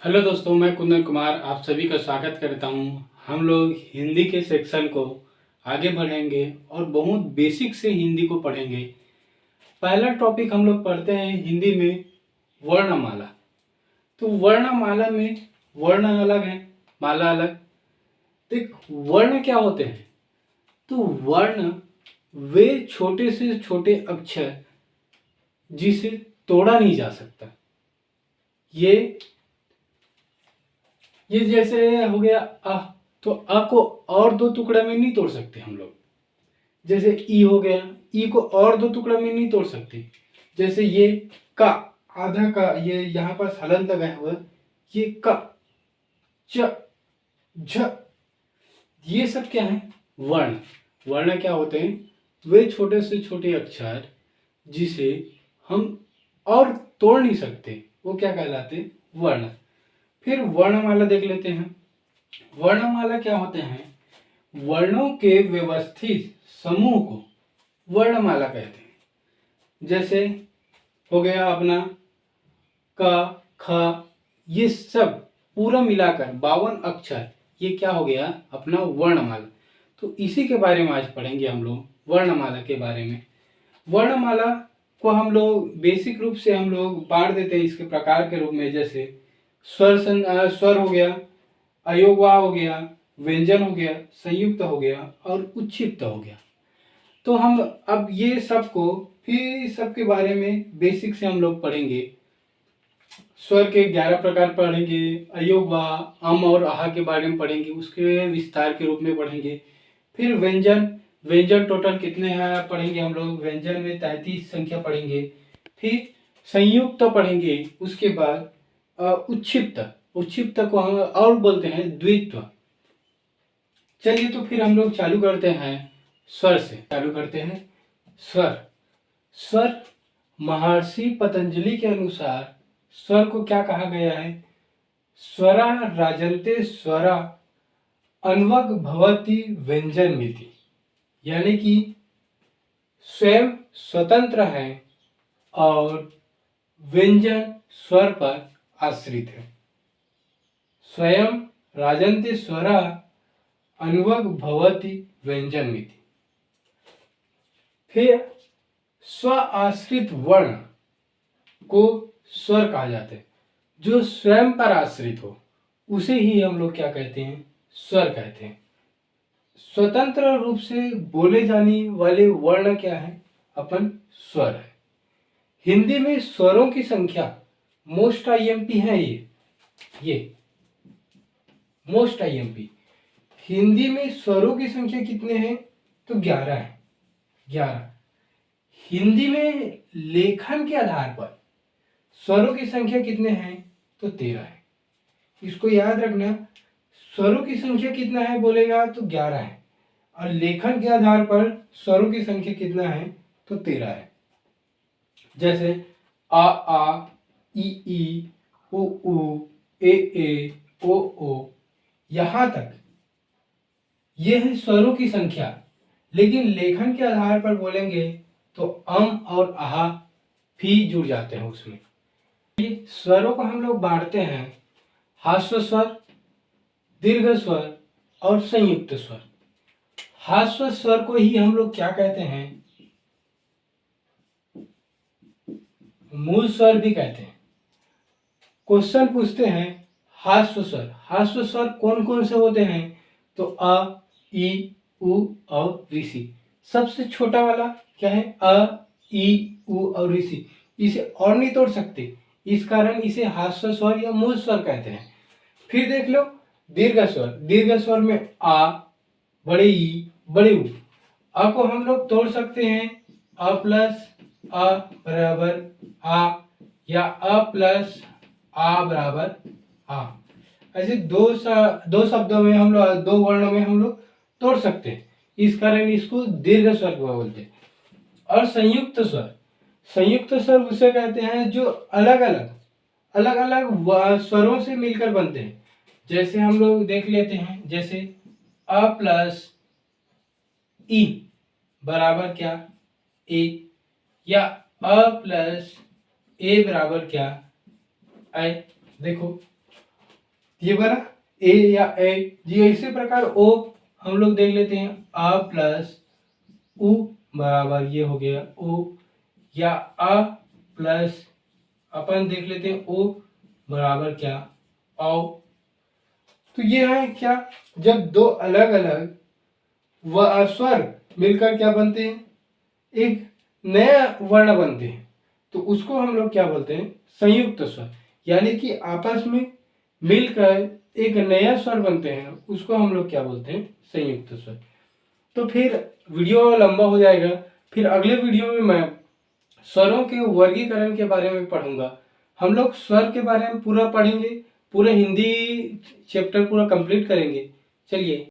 Hello दोस्तों, मैं कुंदन कुमार आप सभी का स्वागत करता हूं। हम लोग हिंदी के सेक्शन को आगे बढ़ेंगे और बहुत बेसिक से हिंदी को पढ़ेंगे। पहला टॉपिक हम लोग पढ़ते हैं हिंदी में वर्णमाला। तो वर्णमाला में वर्ण अलग है, माला अलग। देख, वर्ण क्या होते हैं? तो वर्ण वे छोटे से छोटे अक्षर जिसे तोड़ा नहीं जा सकता। ये जैसे हो गया अ, तो अ को और दो टुकड़ा में नहीं तोड़ सकते हम लोग। जैसे ई हो गया, ई को और दो टुकड़ा में नहीं तोड़ सकते। जैसे ये का, आधा का, ये यहाँ पर हलंत लगाया हुआ, ये का, च, झ, ये सब क्या है? वर्ण। वर्ण क्या होते हैं? वे छोटे से छोटे अक्षर जिसे हम और तोड़ नहीं सकते, वो क्या कहलाते? वर्ण। फिर वर्णमाला देख लेते हैं। वर्णमाला क्या होते हैं? वर्णों के व्यवस्थित समूह को वर्णमाला कहते हैं। जैसे हो गया अपना क, ख, ये सब पूरा मिलाकर 52 अक्षर, ये क्या हो गया? अपना वर्णमाला। तो इसी के बारे में आज पढ़ेंगे हम लोग, वर्णमाला के बारे में। वर्णमाला को हम लोग बेसिक रूप से हम लोग बांट देते हैं इसके प्रकार के रूप में। जैसे स्वर हो गया, अयोगवा हो गया, व्यंजन हो गया, संयुक्त हो गया और उच्छिष्ट हो गया। तो हम अब ये सबको फिर सबके बारे में बेसिक से हम लोग पढ़ेंगे। स्वर के 11 प्रकार पढ़ेंगे, अयोगवा, अम और आहा के बारे में पढ़ेंगे, उसके विस्तार के रूप में पढ़ेंगे। फिर व्यंजन, व्यंजन टोटल कितने हैं पढ़ेंगे हम लोग। व्यंजन में 33 संख्या पढ़ेंगे। फिर संयुक्त पढ़ेंगे, उसके बाद उच्छिष्ट, उच्छिष्ट को हम और बोलते हैं द्वित्व। चलिए तो फिर हम लोग चालू करते हैं स्वर से। चालू करते हैं स्वर। स्वर महर्षि पतंजलि के अनुसार स्वर को क्या कहा गया है? स्वरा राजन्ते स्वरा अन्वग भवति व्यंजन मिति, यानी कि स्वयं स्वतंत्र है और व्यंजन स्वर पर आश्रित है। स्वयं राजन्ते स्वरा अन्वग भवति व्यंजन मिति। फिर स्व आश्रित वर्ण को स्वर कहा जाता है। जो स्वयं पर आश्रित हो उसे ही हम लोग क्या कहते हैं? स्वर कहते हैं। स्वतंत्र रूप से बोले जाने वाले वर्ण क्या है? अपन स्वर है। हिंदी में स्वरों की संख्या मोस्ट आईएमपी है। ये मोस्ट आईएमपी हिंदी में स्वरों की संख्या कितने हैं? तो 11 है। 11। हिंदी में लेखन के आधार पर स्वरों की संख्या कितने हैं? तो 13 है। इसको याद रखना, स्वरों की संख्या कितना है बोलेगा तो 11 है, और लेखन के आधार पर स्वरों की संख्या कितना है? तो 13 है। जैसे आ, ई, उ, ए, ओ, यहां तक ये है स्वरों की संख्या। लेकिन लेखन के आधार पर बोलेंगे तो अम और आहा भी जुड़ जाते हैं उसमें। स्वरों को हम लोग बांटते हैं हास्व स्वर, दीर्घ स्वर और संयुक्त स्वर। हास्व स्वर को ही हम लोग क्या कहते हैं? मूल स्वर भी कहते हैं। क्वेश्चन पूछते हैं हास्व स्वर, हास्व स्वर कौन कौन से होते हैं? तो अ, ई, उ और ऋषि। सबसे छोटा वाला क्या है? अ, ई, उ और ऋषि। इसे और नहीं तोड़ सकते, इस कारण इसे हास्व स्वर या मूल स्वर कहते हैं। फिर देख लो दीर्घ स्वर। दीर्घ स्वर में आ, बड़े ई, बड़े उ। अ को हम लोग तोड़ सकते हैं अ प्लस अ बराबर आ, या अ प्लस आ बराबर आ। ऐसे दो शब्दों में हम लोग, दो वर्णों में हम लोग तोड़ सकते हैं, इस कारण इसको दीर्घ स्वर बोलते हैं। और संयुक्त स्वर, संयुक्त स्वर उसे कहते हैं जो अलग अलग स्वरों से मिलकर बनते हैं। जैसे हम लोग देख लेते हैं, जैसे अ प्लस ई बराबर क्या? ए, या अ प्लस ए बराबर क्या? आई। देखो ये बना ए या ए जी। इसी प्रकार ओ हम लोग देख लेते हैं, आ प्लस उ बराबर ये हो गया ओ, या आ प्लस अपन देख लेते हैं ओ बराबर क्या, औ। तो ये है क्या, जब दो अलग अलग स्वर मिलकर क्या बनते हैं, एक नया वर्ण बनते हैं, तो उसको हम लोग क्या बोलते हैं, संयुक्त स्वर। यानी कि आपस में मिलकर एक नया स्वर बनते हैं, उसको हम लोग क्या बोलते हैं, संयुक्त स्वर। तो फिर वीडियो लंबा हो जाएगा, फिर अगले वीडियो में मैं स्वरों के वर्गीकरण के बारे में पढ़ूंगा। हम लोग स्वर के बारे में पूरा पढ़ेंगे, पूरा हिंदी चैप्टर पूरा कंप्लीट करेंगे। चलिए।